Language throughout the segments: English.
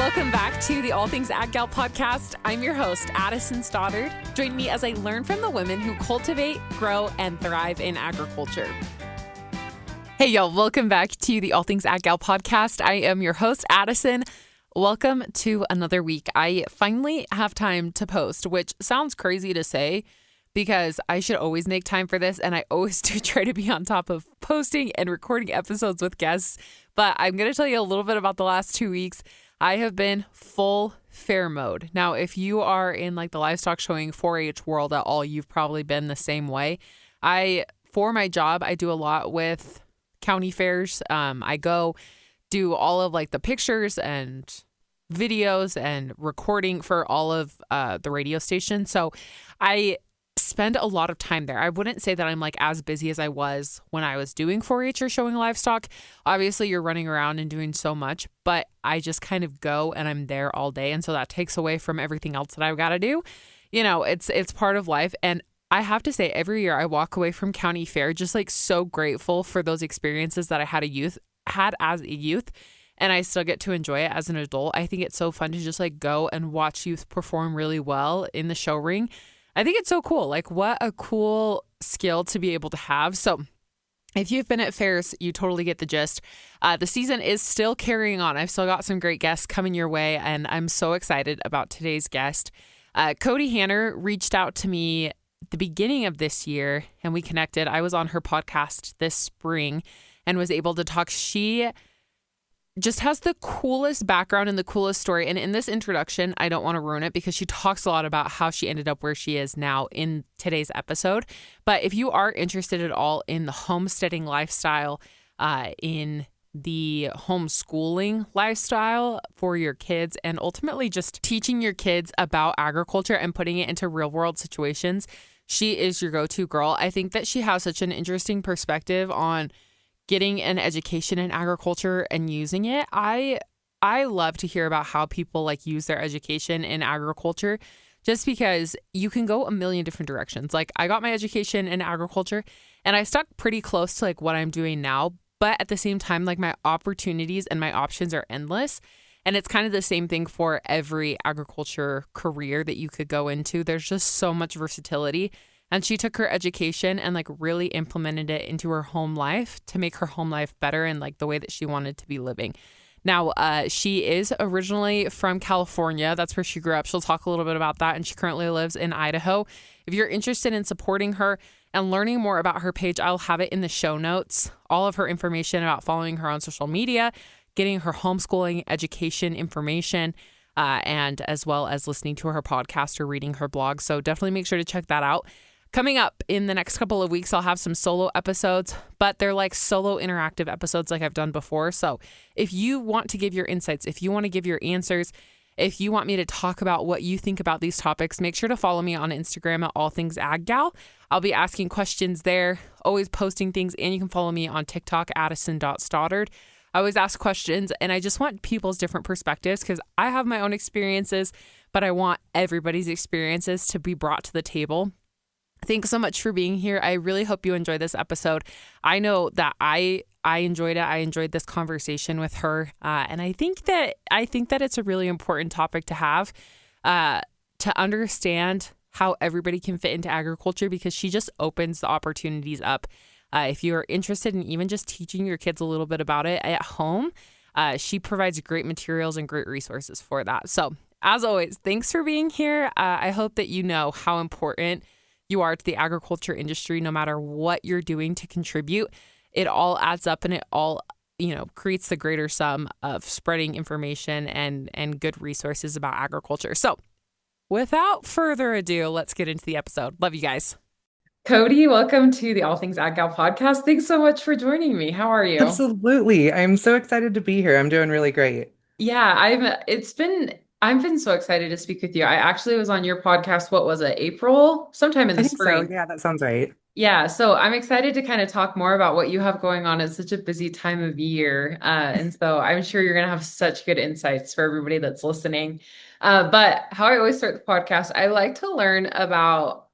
Welcome back to the All Things Ag Gal podcast. I'm your host, Addison Stoddard. Join me as I learn from the women who cultivate, grow, and thrive in agriculture. Hey, y'all. Welcome back to the All Things Ag Gal podcast. I am your host, Addison. Welcome to another week. I finally have time to post, which sounds crazy to say because I should always make time for this, and I always do try to be on top of posting and recording episodes with guests. But I'm going to tell you a little bit about the last 2 weeks. I have been full fair mode. Now, if you are in like the livestock showing 4-H world at all, you've probably been the same way. For my job, I do a lot with county fairs. I go do all of like the pictures and videos and recording for all of the radio stations. So I spend a lot of time there. I wouldn't say that I'm like as busy as I was when I was doing 4-H or showing livestock. Obviously, you're running around and doing so much, but I just kind of go and I'm there all day. And so that takes away from everything else that I've got to do. You know, it's part of life. And I have to say, every year I walk away from county fair just like so grateful for those experiences that I had as a youth. And I still get to enjoy it as an adult. I think it's so fun to just like go and watch youth perform really well in the show ring. I think it's so cool. Like, what a cool skill to be able to have. So if you've been at fairs, you totally get the gist. The season is still carrying on. I've still got some great guests coming your way, and I'm so excited about today's guest. Kody Hanner reached out to me at the beginning of this year, and we connected. I was on her podcast this spring and was able to talk. She just has the coolest background and the coolest story. And in this introduction, I don't want to ruin it because she talks a lot about how she ended up where she is now in today's episode. But if you are interested at all in the homesteading lifestyle, in the homeschooling lifestyle for your kids, and ultimately just teaching your kids about agriculture and putting it into real world situations, she is your go-to girl. I think that she has such an interesting perspective on getting an education in agriculture and using it. I love to hear about how people like use their education in agriculture, just because you can go a million different directions. Like, I got my education in agriculture and I stuck pretty close to like what I'm doing now, but at the same time, like my opportunities and my options are endless. And it's kind of the same thing for every agriculture career that you could go into. There's just so much versatility. And she took her education and like really implemented it into her home life to make her home life better and like the way that she wanted to be living. Now, she is originally from California. That's where she grew up. She'll talk a little bit about that. And she currently lives in Idaho. If you're interested in supporting her and learning more about her page, I'll have it in the show notes. All of her information about following her on social media, getting her homeschooling education information, and as well as listening to her podcast or reading her blog. So definitely make sure to check that out. Coming up in the next couple of weeks, I'll have some solo episodes, but they're like solo interactive episodes like I've done before. So if you want to give your insights, if you want to give your answers, if you want me to talk about what you think about these topics, make sure to follow me on Instagram at All Things Ag Gal. I'll be asking questions there, always posting things, and you can follow me on TikTok, addison.stoddard. I always ask questions, and I just want people's different perspectives because I have my own experiences, but I want everybody's experiences to be brought to the table. Thanks so much for being here. I really hope you enjoyed this episode. I know that I enjoyed it. I enjoyed this conversation with her. And I think that it's a really important topic to have, to understand how everybody can fit into agriculture, because she just opens the opportunities up. If you're interested in even just teaching your kids a little bit about it at home, she provides great materials and great resources for that. So as always, thanks for being here. I hope that you know how important you are to the agriculture industry. No matter what you're doing to contribute, it all adds up, and it all, creates the greater sum of spreading information and good resources about agriculture. So without further ado, let's get into the episode. Love you guys. Kody, welcome to the All Things Ag Gal podcast. Thanks so much for joining me. How are you? Absolutely. I'm so excited to be here. I'm doing really great. Yeah, I've been so excited to speak with you. I actually was on your podcast. What was it? April? Sometime in the I think so. spring. Yeah, that sounds right. Yeah, so I'm excited to kind of talk more about what you have going on. It's such a busy time of year. And so I'm sure you're going to have such good insights for everybody that's listening. But how I always start the podcast, I like to learn about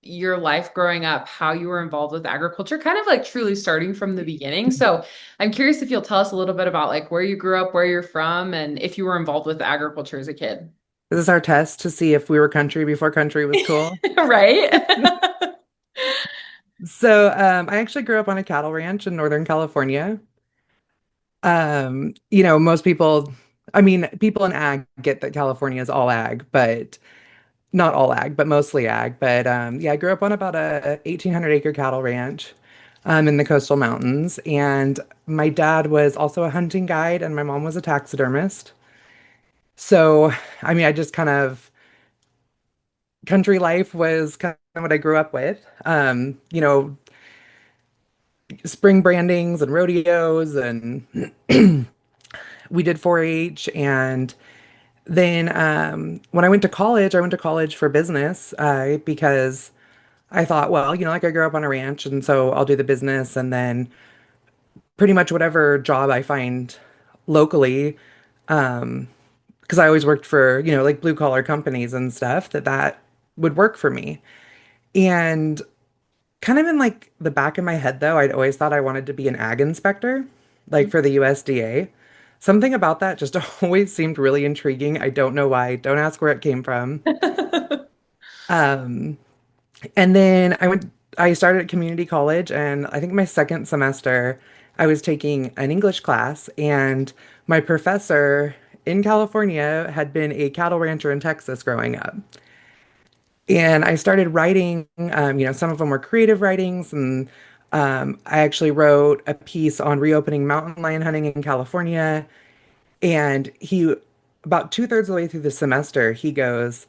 your life growing up, how you were involved with agriculture, kind of like truly starting from the beginning. So I'm curious if you'll tell us a little bit about like where you grew up, where you're from, and if you were involved with agriculture as a kid. This is our test to see if we were country before country was cool. Right? I actually grew up on a cattle ranch in Northern California. Most people, I mean, people in ag get that California is all ag, but not all ag, but mostly ag. Yeah, I grew up on about a 1,800 acre cattle ranch in the coastal mountains. And my dad was also a hunting guide, and my mom was a taxidermist. So, I mean, I just kind of country life was kind of what I grew up with. Spring brandings and rodeos, and we did 4-H. And then when I went to college for business because I thought, well, like I grew up on a ranch, and so I'll do the business, and then pretty much whatever job I find locally, because I always worked for, like blue collar companies and stuff, that would work for me. And kind of in like the back of my head, though, I'd always thought I wanted to be an ag inspector, like for the USDA. Something about that just always seemed really intriguing. I don't know why. Don't ask where it came from. Um, and then I started at community college, and I think my second semester, I was taking an English class, and my professor in California had been a cattle rancher in Texas growing up. And I started writing, some of them were creative writings, and I actually wrote a piece on reopening mountain lion hunting in California. And about two-thirds of the way through the semester, he goes,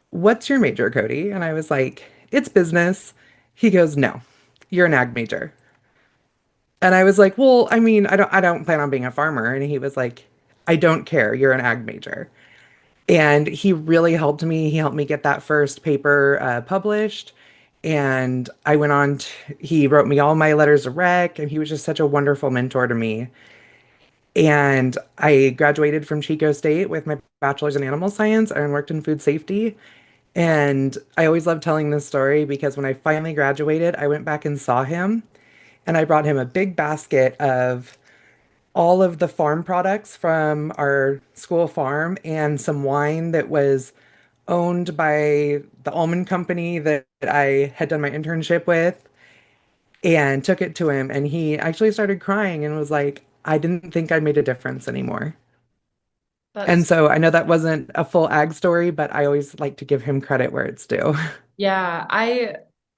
"What's your major, Kody?" And I was like, "It's business." He goes, "No, you're an ag major." And I was like, "Well, I mean, I don't plan on being a farmer." And he was like, "I don't care. You're an ag major." And he really helped me. He helped me get that first paper published. And he wrote me all my letters of rec, and he was just such a wonderful mentor to me. And I graduated from Chico State with my bachelor's in animal science and worked in food safety. And I always love telling this story because when I finally graduated, I went back and saw him, and I brought him a big basket of all of the farm products from our school farm and some wine that was owned by the almond company that I had done my internship with, and took it to him. And he actually started crying and was like, "I didn't think I made a difference anymore." And That's so I know that wasn't a full ag story, but I always like to give him credit where it's due. Yeah,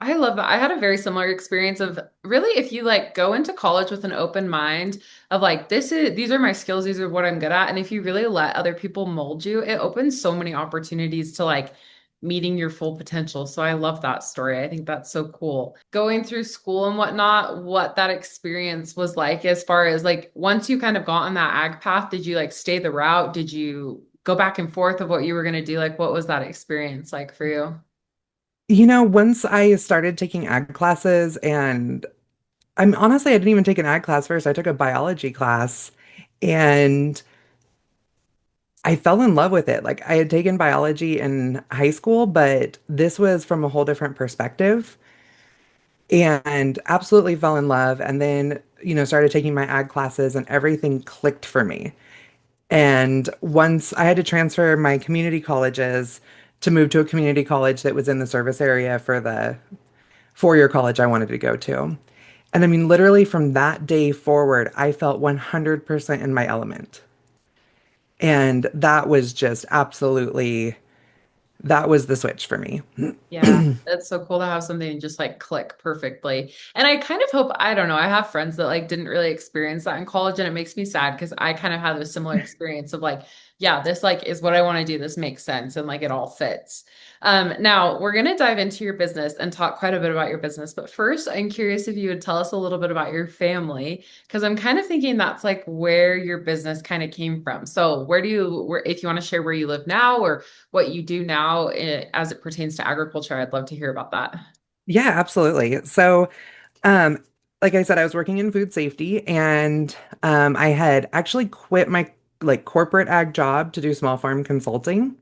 I love that. I had a very similar experience of really if you like go into college with an open mind of like these are my skills, these are what I'm good at, and if you really let other people mold you, it opens so many opportunities to like meeting your full potential. So I love that story. I think that's so cool. Going through school and whatnot, what that experience was like as far as like once you kind of got on that ag path, did you like stay the route? Did you go back and forth of what you were going to do? Like what was that experience like for you? Once I started taking ag classes, and I didn't even take an ag class first. I took a biology class, and I fell in love with it. Like I had taken biology in high school, but this was from a whole different perspective, and absolutely fell in love. And then, started taking my ag classes, and everything clicked for me. And once I had to transfer my community colleges to move to a community college that was in the service area for the 4-year college I wanted to go to. And I mean, literally from that day forward, I felt 100% in my element. And that was just absolutely, that was the switch for me. Yeah, that's so cool to have something just like click perfectly. And I kind of hope, I don't know, I have friends that like didn't really experience that in college and it makes me sad because I kind of had a similar experience of like, yeah, this like is what I want to do. This makes sense and like it all fits. Now we're going to dive into your business and talk quite a bit about your business. But first, I'm curious if you would tell us a little bit about your family, because I'm kind of thinking that's like where your business kind of came from. So if you want to share where you live now or what you do now as it pertains to agriculture. I'd love to hear about that. Yeah, absolutely. So, um, like I said, I was working in food safety, and I had actually quit my like corporate ag job to do small farm consulting.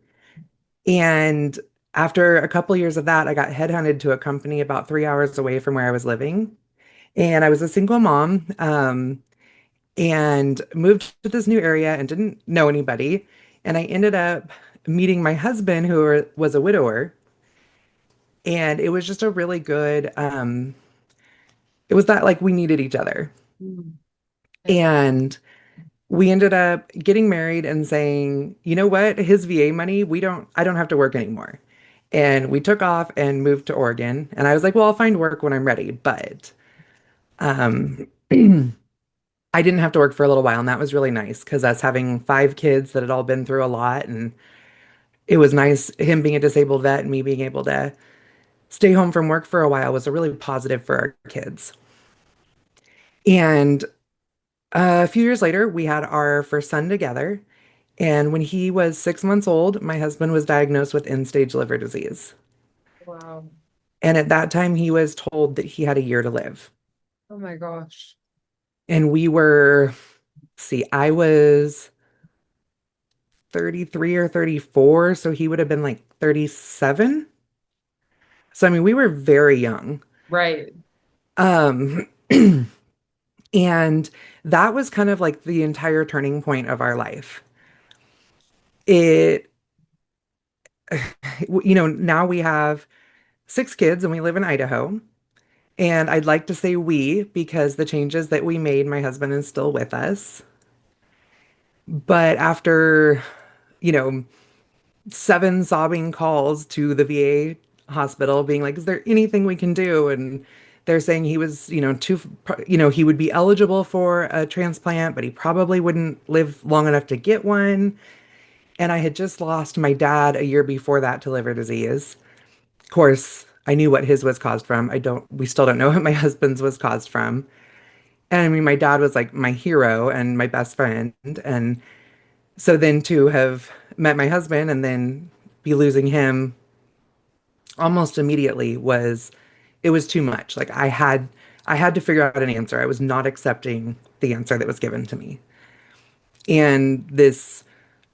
And After a couple years of that, I got headhunted to a company about 3 hours away from where I was living. And I was a single mom, and moved to this new area and didn't know anybody. And I ended up meeting my husband, who was a widower. And it was just a really good, it was that like we needed each other. Mm. I love. And we ended up getting married and saying, you know what, his VA money, I don't have to work anymore. And we took off and moved to Oregon. And I was like, well, I'll find work when I'm ready. But um, I didn't have to work for a little while. And that was really nice because us having 5 kids that had all been through a lot. And it was nice, him being a disabled vet and me being able to stay home from work for a while was a really positive for our kids. And a few years later, we had our first son together. And when he was 6 months old, my husband was diagnosed with end-stage liver disease. Wow. And at that time, he was told that he had a year to live. Oh my gosh. And we were, see, I was 33 or 34, so he would have been like 37. So, I mean, we were very young. Right. Um, and that was kind of like the entire turning point of our life. It, now we have 6 kids and we live in Idaho. And I'd like to say we because the changes that we made, my husband is still with us. But after, you know, 7 sobbing calls to the VA hospital being like, is there anything we can do? And they're saying he was, he would be eligible for a transplant, but he probably wouldn't live long enough to get one. And I had just lost my dad a year before that to liver disease. Of course, I knew what his was caused from. We still don't know what my husband's was caused from. And I mean, my dad was like my hero and my best friend. And so then to have met my husband and then be losing him almost immediately it was too much. Like I had to figure out an answer. I was not accepting the answer that was given to me. And this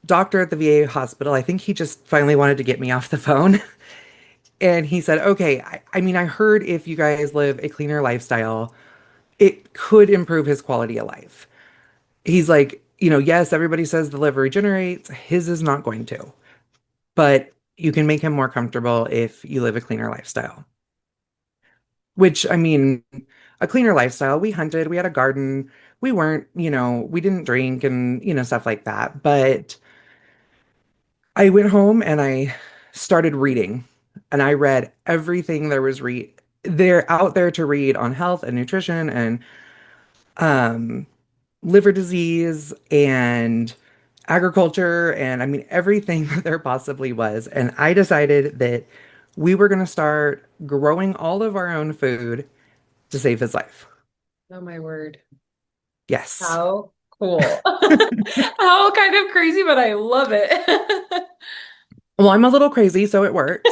doctor at the VA hospital, I think he just finally wanted to get me off the phone. And he said, okay, I mean, I heard if you guys live a cleaner lifestyle, it could improve his quality of life. He's like, yes, everybody says the liver regenerates. His is not going to, but you can make him more comfortable if you live a cleaner lifestyle. Which, I mean, a cleaner lifestyle, we hunted, we had a garden, we weren't, we didn't drink and, stuff like that. But I went home and I started reading and I read everything there out there to read on health and nutrition and um liver disease and agriculture and I mean everything that there possibly was. And I decided that we were going to start growing all of our own food to save his life. Oh my word. Yes. How cool. How kind of crazy, but I love it. Well, I'm a little crazy, so it works.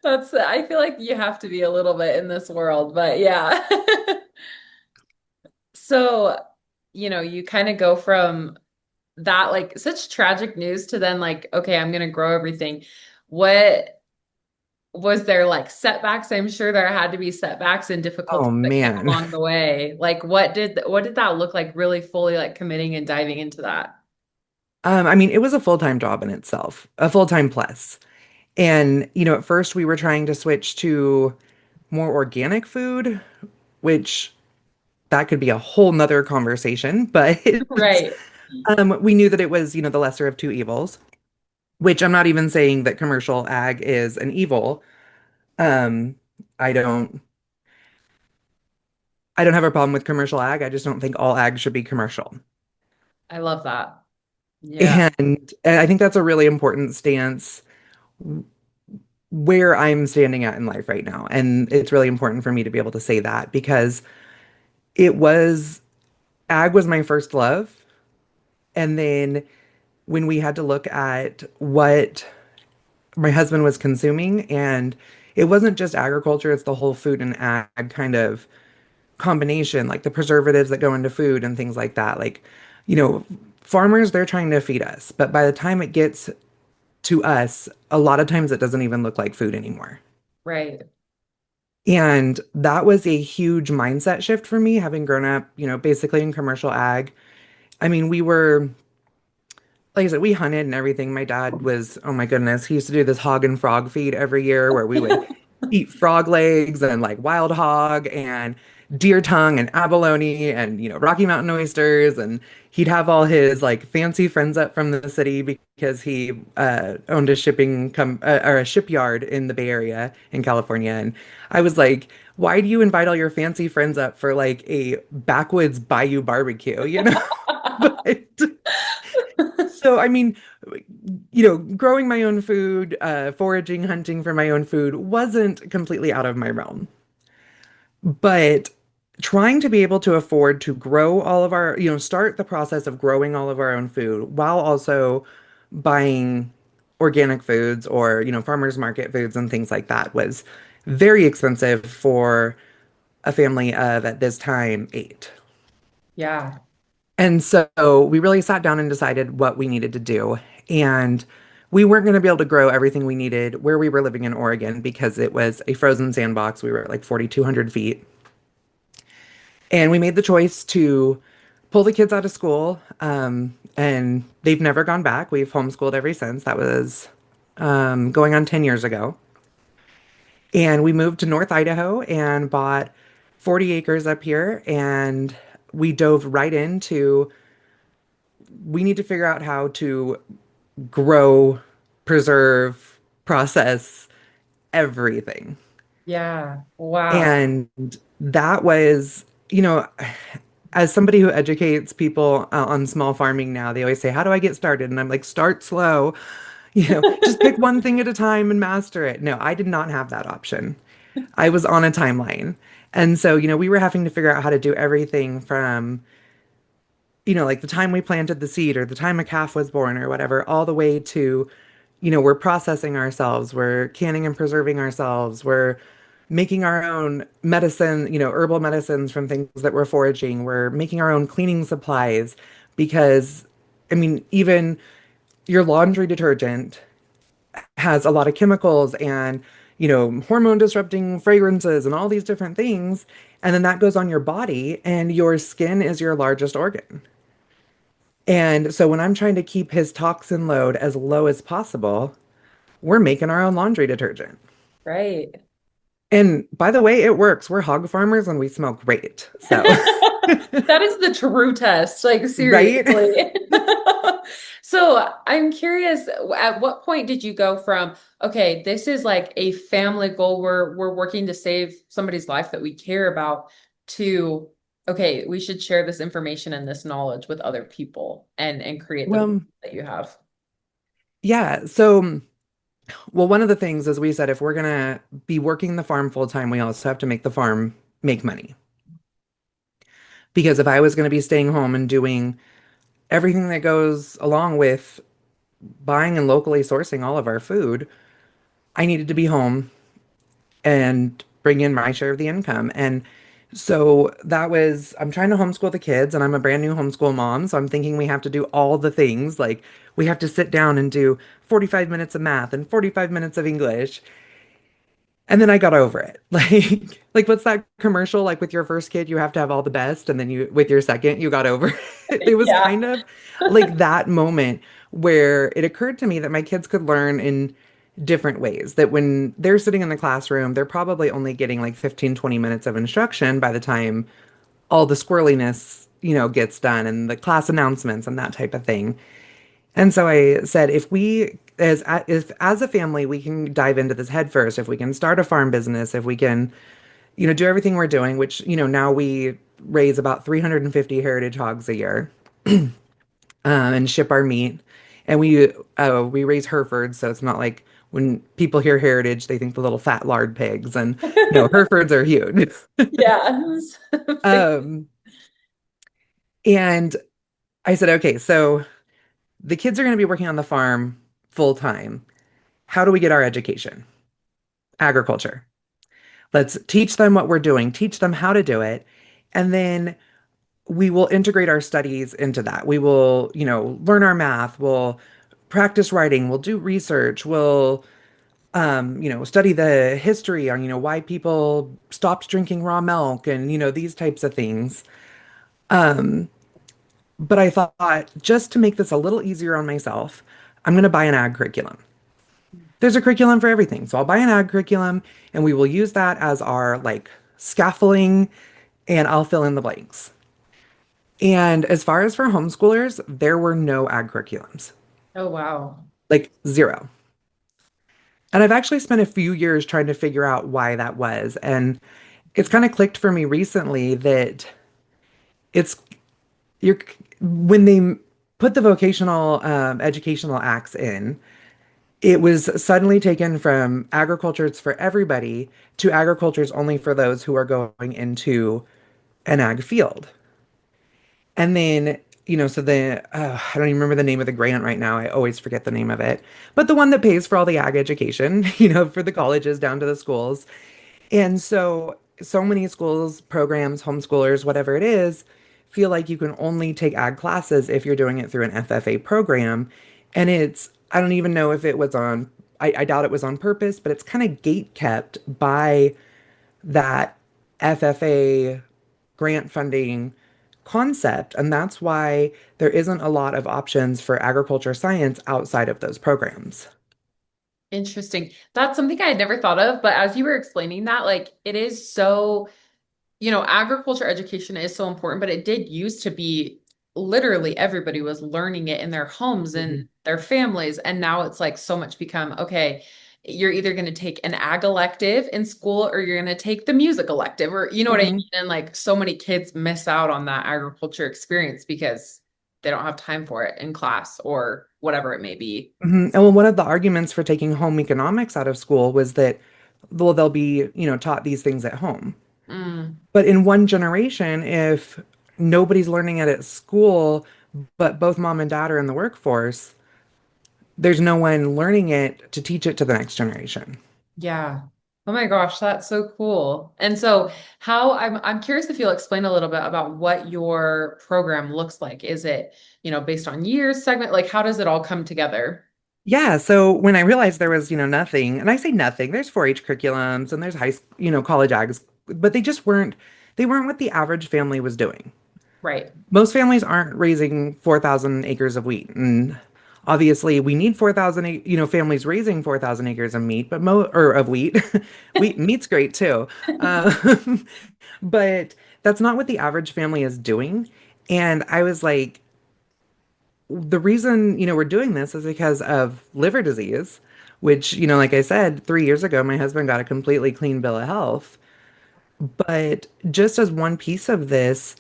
I feel like you have to be a little bit in this world, but yeah. So, you kind of go from that, like such tragic news to then like, okay, I'm gonna grow everything. What was there like setbacks? I'm sure there had to be setbacks and Oh difficulties that came man. along the way. Like what did that look like really fully like committing and diving into that? I mean, it was a full-time job in itself, a full-time plus. And, at first we were trying to switch to more organic food, which that could be a whole nother conversation, but Right. we knew that it was, the lesser of two evils, which I'm not even saying that commercial ag is an evil. Um, I don't I don't have a problem with commercial ag. I just don't think all ag should be commercial. I love that. Yeah. And I think that's a really important stance where I'm standing at in life right now. And it's really important for me to be able to say that because it was ag was my first love. And then when we had to look at what my husband was consuming, and it wasn't just agriculture, it's the whole food and ag kind of combination, like the preservatives that go into food and things like that. Like, you know, farmers, they're trying to feed us, but by the time it gets to us, a lot of times it doesn't even look like food anymore. Right. And that was a huge mindset shift for me, having grown up, basically in commercial ag. I mean, like I said, we hunted and everything. My dad was, oh my goodness, he used to do this hog and frog feed every year where we would eat frog legs and like wild hog and deer tongue and abalone and, Rocky Mountain oysters. And he'd have all his like fancy friends up from the city because he owned a or a shipyard in the Bay Area in California. And I was like, why do you invite all your fancy friends up for like a backwoods bayou barbecue, But so, I mean, growing my own food, foraging, hunting for my own food wasn't completely out of my realm. But trying to be able to afford to grow all of our, start the process of growing all of our own food while also buying organic foods or, farmers market foods and things like that was very expensive for a family of, at this time, eight. Yeah. And so we really sat down and decided what we needed to do. And we weren't going to be able to grow everything we needed where we were living in Oregon because it was a frozen sandbox. We were at like 4,200 feet. And we made the choice to pull the kids out of school. And they've never gone back. We've homeschooled ever since. That was going on 10 years ago. And we moved to North Idaho and bought 40 acres up here. And we dove right into we need to figure out how to grow, preserve, process everything. Yeah. Wow. And that was, as somebody who educates people on small farming now, they always say, how do I get started? And I'm like, start slow, just pick one thing at a time and master it. No, I did not have that option. I was on a timeline. And so, we were having to figure out how to do everything from like the time we planted the seed or the time a calf was born or whatever, all the way to, we're processing ourselves, we're canning and preserving ourselves, we're making our own medicine, herbal medicines from things that we're foraging, we're making our own cleaning supplies because, I mean, even your laundry detergent has a lot of chemicals and, hormone disrupting fragrances and all these different things. And then that goes on your body, and your skin is your largest organ. And so when I'm trying to keep his toxin load as low as possible, we're making our own laundry detergent. Right. And by the way, it works. We're hog farmers and we smell great. So, That is the true test, like right? seriously. So I'm curious, at what point did you go from, okay, this is like a family goal, we're working to save somebody's life that we care about, to, okay, we should share this information and this knowledge with other people and create the business Well, that you have. yeah. So, well, one of the things is we said if we're gonna be working the farm full time, we also have to make the farm make money. Because if I was gonna be staying home and doing everything that goes along with buying and locally sourcing all of our food, I needed to be home and bring in my share of the income. And so I'm trying to homeschool the kids, and I'm a brand new homeschool mom. So I'm thinking we have to do all the things. Like we have to sit down and do 45 minutes of math and 45 minutes of English. And then I got over it. Like what's that commercial? Like with your first kid, you have to have all the best. And then with your second, you got over it. It was Yeah. kind of like that moment where it occurred to me that my kids could learn in different ways. That when they're sitting in the classroom, they're probably only getting like 15, 20 minutes of instruction by the time all the squirreliness, gets done and the class announcements and that type of thing. And so I said, if as a family, we can dive into this head first, if we can start a farm business, if we can, do everything we're doing, which, now we raise about 350 heritage hogs a year, and ship our meat. And we raise Herefords, so it's not like when people hear heritage, they think the little fat lard pigs. And no, Herefords are huge. Yeah. Um, and I said, okay, so the kids are going to be working on the farm full time. How do we get our education? Agriculture. Let's teach them what we're doing, teach them how to do it, and then we will integrate our studies into that. We will, learn our math, we'll practice writing, we'll do research, we'll study the history on, why people stopped drinking raw milk and, these types of things. But I thought just to make this a little easier on myself, I'm going to buy an ag curriculum. There's a curriculum for everything. So I'll buy an ag curriculum and we will use that as our like scaffolding and I'll fill in the blanks. And as far as for homeschoolers, there were no ag curriculums, Oh, wow. like zero. And I've actually spent a few years trying to figure out why that was. And it's kind of clicked for me recently that it's you're when they put the vocational educational acts in, it was suddenly taken from agriculture it's for everybody to agriculture is only for those who are going into an ag field. And then, so I don't even remember the name of the grant right now. I always forget the name of it. But the one that pays for all the ag education, for the colleges down to the schools. And so many schools, programs, homeschoolers, whatever it is, feel like you can only take ag classes if you're doing it through an FFA program. And I don't even know if it was I doubt it was on purpose, but it's kind of gate kept by that FFA grant funding concept. And that's why there isn't a lot of options for agriculture science outside of those programs. Interesting. That's something I had never thought of, but as you were explaining that, like it is so, agriculture education is so important, but it did used to be literally everybody was learning it in their homes and Mhm. their families. And now it's like so much become, okay, you're either going to take an ag elective in school or you're going to take the music elective, or you know what I mean? Mhm. And like so many kids miss out on that agriculture experience because they don't have time for it in class or whatever it may be. Mhm. And well, one of the arguments for taking home economics out of school was that, well, they'll be, taught these things at home. Mm, But in one generation, if nobody's learning it at school, but both mom and dad are in the workforce, there's no one learning it to teach it to the next generation. yeah. Oh my gosh, that's so cool. And so how I'm curious if you'll explain a little bit about what your program looks like. Is it, based on years, segment, like how does it all come together? Yeah, so when I realized there was, nothing, and I say nothing, there's 4-H curriculums and there's college ags, but they weren't what the average family was doing. Right. Most families aren't raising 4,000 acres of wheat. And obviously we need 4,000, families raising 4,000 acres of meat, or of wheat. Meat's great too. Um, but that's not what the average family is doing. And I was like, the reason, we're doing this is because of liver disease, which, like I said, 3 years ago, my husband got a completely clean bill of health. But just as one piece of this,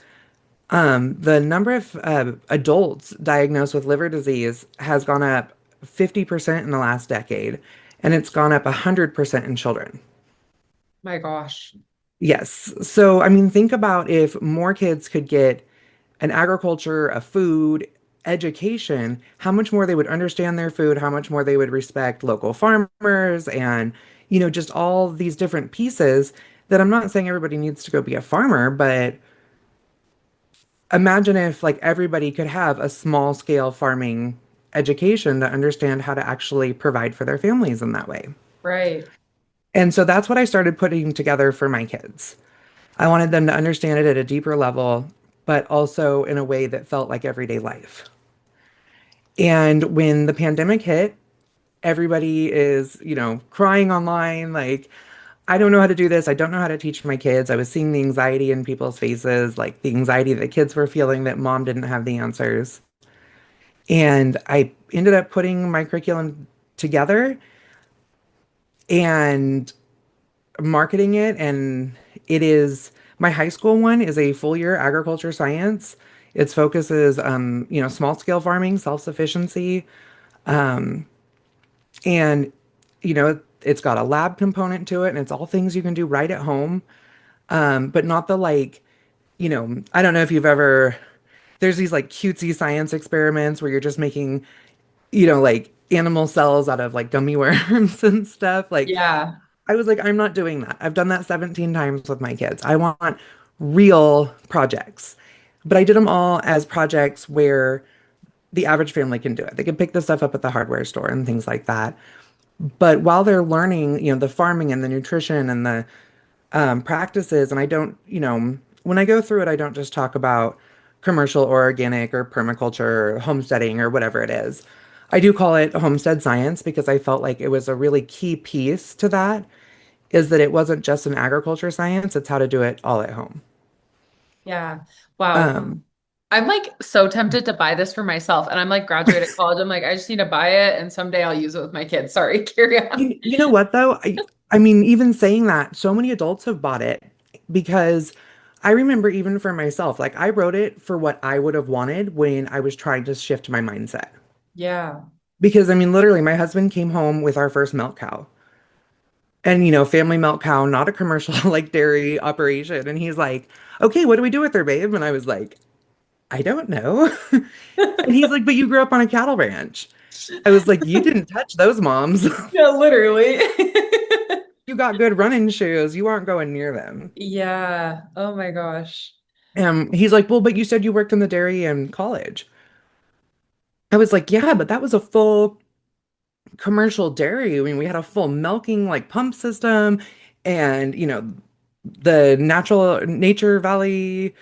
the number of adults diagnosed with liver disease has gone up 50% in the last decade, and it's gone up 100% in children. My gosh. Yes. So, I mean, think about if more kids could get an agriculture, a food, education, how much more they would understand their food, how much more they would respect local farmers, and, just all these different pieces that I'm not saying everybody needs to go be a farmer, but imagine if like everybody could have a small scale farming education to understand how to actually provide for their families in that way. Right. And so that's what I started putting together for my kids. I wanted them to understand it at a deeper level, but also in a way that felt like everyday life. And when the pandemic hit, everybody is, crying online, like, I don't know how to do this. I don't know how to teach my kids. I was seeing the anxiety in people's faces, like the anxiety that kids were feeling that mom didn't have the answers. And I ended up putting my curriculum together and marketing it. And my high school one is a full year agriculture science. Its focus is, small scale farming, self-sufficiency. And, it's got a lab component to it and it's all things you can do right at home. But not the like, I don't know if you've ever, there's these like cutesy science experiments where you're just making like animal cells out of like gummy worms and stuff. Like, Yeah. I was like, I'm not doing that. I've done that 17 times with my kids. I want real projects. But I did them all as projects where the average family can do it. They can pick the stuff up at the hardware store and things like that. But while they're learning, the farming and the nutrition and the practices, and I don't, when I go through it, I don't just talk about commercial or organic or permaculture or homesteading or whatever it is. I do call it homestead science because I felt like it was a really key piece to that, is that it wasn't just an agriculture science, it's how to do it all at home. Yeah. Wow. Um, I'm like so tempted to buy this for myself. And I'm like graduated college. I'm like, I just need to buy it and someday I'll use it with my kids. Sorry, carry on. you know what though? I mean, even saying that, so many adults have bought it because I remember even for myself, like I wrote it for what I would have wanted when I was trying to shift my mindset. Yeah. Because I mean, literally, my husband came home with our first milk cow. And, family milk cow, not a commercial like dairy operation. And he's like, okay, what do we do with her, babe? And I was like, I don't know. And he's like, but you grew up on a cattle ranch. I was like, you didn't touch those moms. Yeah, literally. You got good running shoes. You aren't going near them. Yeah. Oh my gosh. And he's like, well, but you said you worked in the dairy in college. I was like, yeah, but that was a full commercial dairy. I mean, we had a full milking like pump system and, the natural nature valley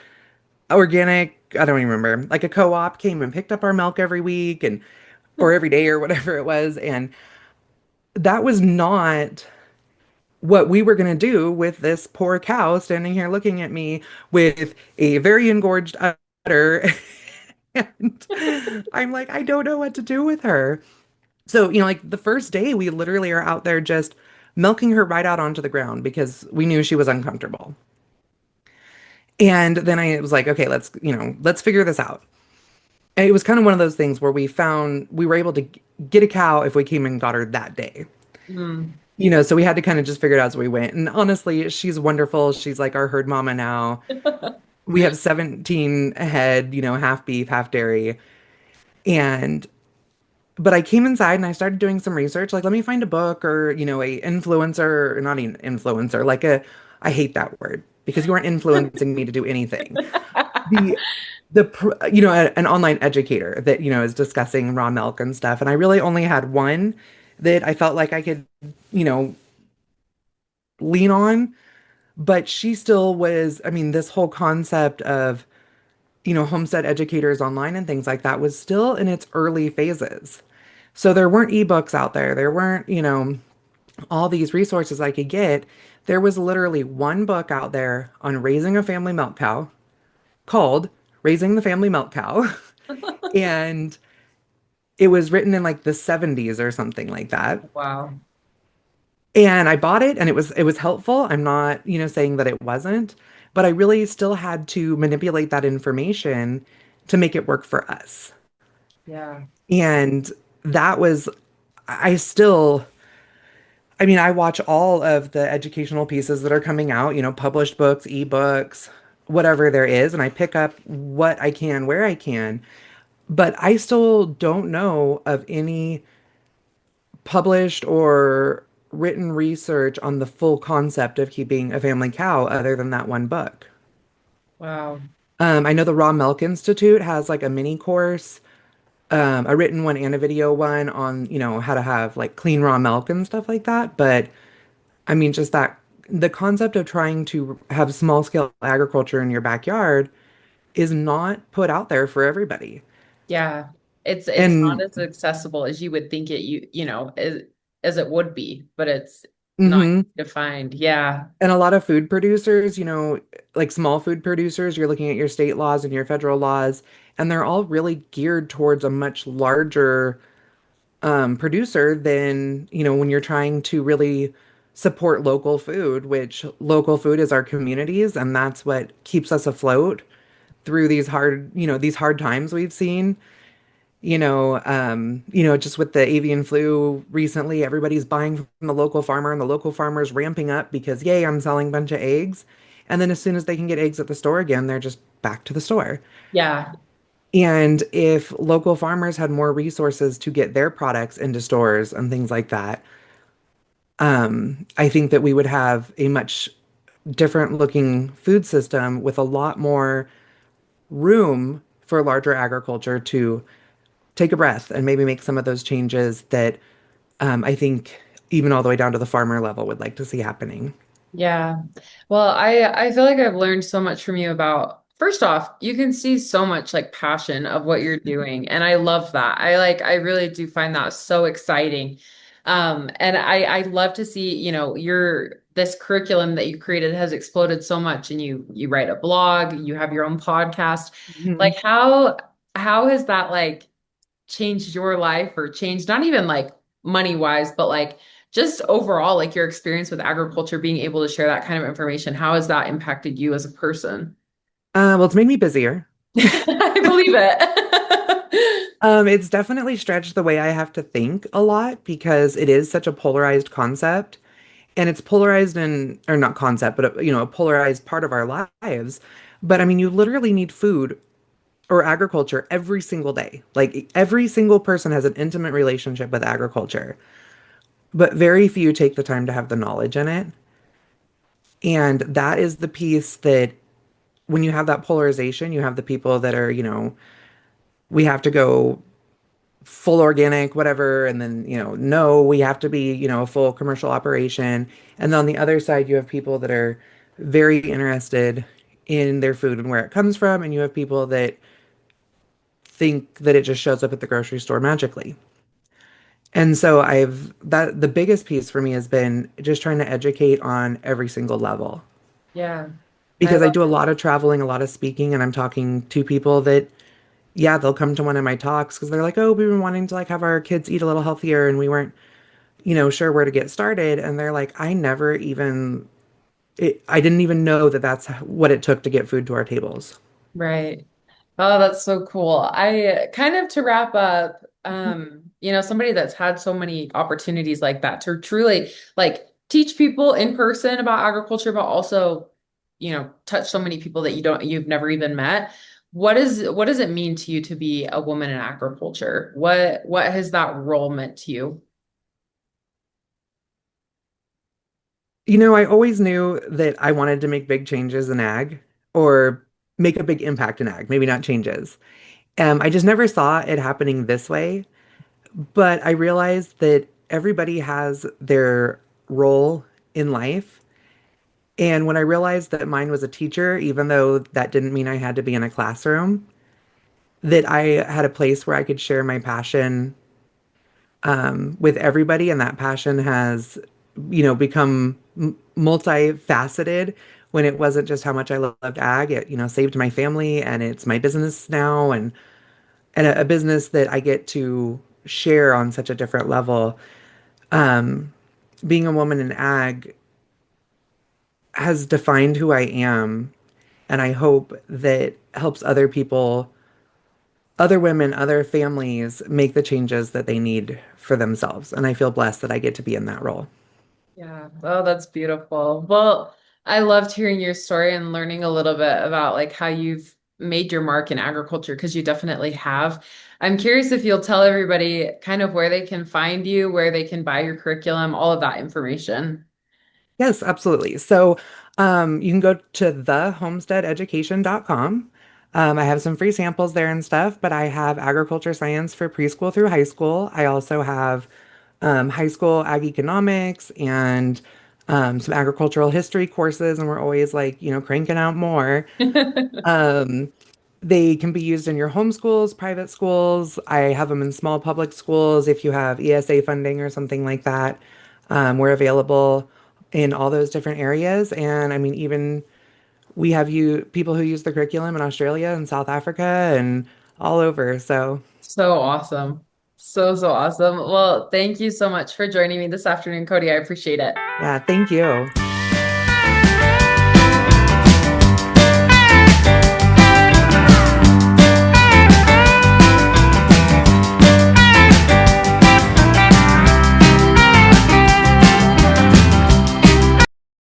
organic, I don't even remember, like a co-op came and picked up our milk every week and or every day or whatever it was. And that was not what we were going to do with this poor cow standing here looking at me with a very engorged udder. And I'm like, I don't know what to do with her. So, like the first day, we literally are out there just milking her right out onto the ground because we knew she was uncomfortable. And then I was like, okay, let's figure this out. And it was kind of one of those things where we were able to get a cow if we came and got her that day. Mm. So we had to kind of just figure it out as we went. And honestly, she's wonderful. She's like our herd mama now. We have 17 head, half beef, half dairy. And but I came inside and I started doing some research. Like, let me find a book or, a influencer, or not an influencer, I hate that word because you aren't influencing me to do anything. The, an online educator that, is discussing raw milk and stuff. And I really only had one that I felt like I could, you know, lean on, but she still was, I mean, this whole concept of, homestead educators online and things like that was still in its early phases. So there weren't ebooks out there. There weren't, all these resources I could get. There was literally one book out there on raising a family milk cow called Raising the Family Milk Cow. And it was written in like the 70s or something like that. Wow. And I bought it and it was helpful. I'm not, saying that it wasn't, but I really still had to manipulate that information to make it work for us. Yeah. And that was I still I mean, I watch all of the educational pieces that are coming out, published books, ebooks, whatever there is, and I pick up what I can where I can. But I still don't know of any published or written research on the full concept of keeping a family cow other than that one book. Wow. I know the Raw Milk Institute has like a mini course, a written one and a video one on, how to have like clean raw milk and stuff like that. But I mean, just that the concept of trying to have small scale agriculture in your backyard is not put out there for everybody. Yeah. It's not And as accessible as you would think as it would be, but it's not mhm. easy to find. Yeah. And a lot of food producers, like small food producers, you're looking at your state laws and your federal laws, and they're all really geared towards a much larger producer than, when you're trying to really support local food, which local food is our communities, and that's what keeps us afloat through these hard times we've seen. Just with the avian flu recently, everybody's buying from the local farmer and the local farmer's ramping up because, yay, I'm selling a bunch of eggs. And then as soon as they can get eggs at the store again, they're just back to the store. Yeah. And if local farmers had more resources to get their products into stores and things like that, I think that we would have a much different looking food system with a lot more room for larger agriculture to take a breath and maybe make some of those changes that I think even all the way down to the farmer level would like to see happening. Yeah. Well, I feel like I've learned so much from you about first off, you can see so much like passion of what you're doing. And I love that. I really do find that so exciting. And I love to see, your this curriculum that you created has exploded so much and you write a blog, you have your own podcast. Mhm. Like how has that like changed your life or changed not even like money wise, but like just overall, like your experience with agriculture, being able to share that kind of information, how has that impacted you as a person? Well, it's made me busier. I believe it. It's definitely stretched the way I have to think a lot because it is such a polarized concept. And it's polarized in, or not concept, but a polarized part of our lives. But I mean, you literally need food or agriculture every single day. Like every single person has an intimate relationship with agriculture, but very few take the time to have the knowledge in it. And that is the piece that when you have that polarization, you have the people that are, we have to go full organic, whatever, and then, no, we have to be, a full commercial operation. And then on the other side, you have people that are very interested in their food and where it comes from, and you have people that think that it just shows up at the grocery store magically. And so the biggest piece for me has been just trying to educate on every single level Yeah. I because I love do a lot of traveling, a lot of speaking, and I'm talking to people that yeah, they'll come to one of my talks because they're like, "Oh, we've been wanting to like have our kids eat a little healthier and we weren't, sure where to get started." And they're like, "I never even I didn't even know that that's what it took to get food to our tables." right. Oh, that's so cool. I kind of to wrap up, somebody that's had so many opportunities like that to truly like teach people in person about agriculture, but also, touch so many people that you've never even met. What does it mean to you to be a woman in agriculture? What has that role meant to you? I always knew that I wanted to make big changes in ag or make a big impact in ag, maybe not changes. I just never saw it happening this way, but I realized that everybody has their role in life. And when I realized that mine was a teacher, even though that didn't mean I had to be in a classroom, that I had a place where I could share my passion with everybody, and that passion has, become multifaceted. When it wasn't just how much I loved ag, it, saved my family, and it's my business now, and a business that I get to share on such a different level. Um, Being a woman in ag has defined who I am, and I hope that helps other people, other women, other families make the changes that they need for themselves. And I feel blessed that I get to be in that role. Yeah. Oh, that's beautiful. Well, I loved hearing your story and learning a little bit about like how you've made your mark in agriculture because you definitely have. I'm curious if you'll tell everybody kind of where they can find you, where they can buy your curriculum, all of that information. Yes, absolutely. So you can go to thehomesteadeducation.com. I have some free samples there and stuff, but I have agriculture science for preschool through high school. I also have high school ag economics and some agricultural history courses, and we're always like, cranking out more. Um, they can be used in your homeschools, private schools. I have them in small public schools. If you have ESA funding or something like that, we're available in all those different areas. And I mean, even we have people who use the curriculum in Australia and South Africa and all over. So So awesome. So, so awesome. Well, thank you so much for joining me this afternoon, Cody. I appreciate it. yeah, thank you.